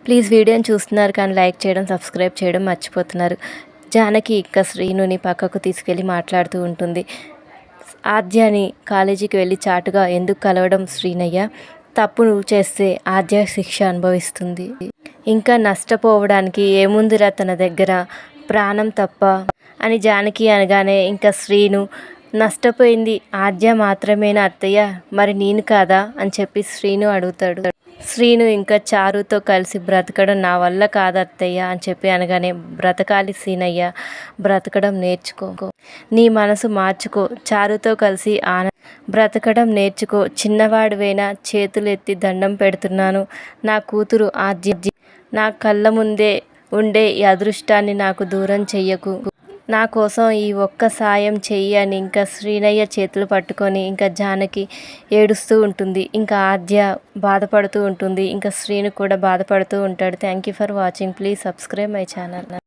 Please వీడియోని చూస్తున్నారు కానీ లైక్ చేయడం, సబ్స్క్రైబ్ చేయడం మర్చిపోతున్నారు. జానకి ఇక శ్రీనుని పక్కకు తీసుకెళ్ళి మాట్లాడుతూ ఉంటుంది. ఆద్యని కాలేజీకి వెళ్ళి చాటుగా ఎందుకు కలవడం శ్రీనయ్య? తప్పు నువ్వు చేస్తే ఆద్య శిక్ష అనుభవిస్తుంది. ఇంకా నష్టపోవడానికి ఏముందిరా తన దగ్గర, ప్రాణం తప్ప అని జానకి అనగానే ఇంకా శ్రీను నష్టపోయింది ఆద్య మాత్రమేనా అత్తయ్య, మరి నేను కాదా అని చెప్పి శ్రీను అడుగుతాడు. శ్రీను ఇంకా చారుతో కలిసి బ్రతకడం నా వల్ల కాదు అత్తయ్య అని చెప్పి అనగానే, బ్రతకాలి సీనయ్య, బ్రతకడం నేర్చుకో, నీ మనసు మార్చుకో, చారుతో కలిసి బ్రతకడం నేర్చుకో, చిన్నవాడివైనా చేతులెత్తి దండం పెడుతున్నాను, నా కూతురు ఆద్య నా కళ్ళ ముందే ఉండే ఈ అదృష్టాన్ని నాకు దూరం చెయ్యకు, నా కోసం ఈ ఒక్క సాయం చెయ్యి అని ఇంకా శ్రీనయ్య చేతులు పట్టుకొని ఇంకా జానకి ఏడుస్తూ ఉంటుంది. ఇంకా ఆద్య బాధపడుతూ ఉంటుంది. ఇంకా శ్రీను కూడా బాధపడుతూ ఉంటాడు. Thank you for watching. Please subscribe my channel.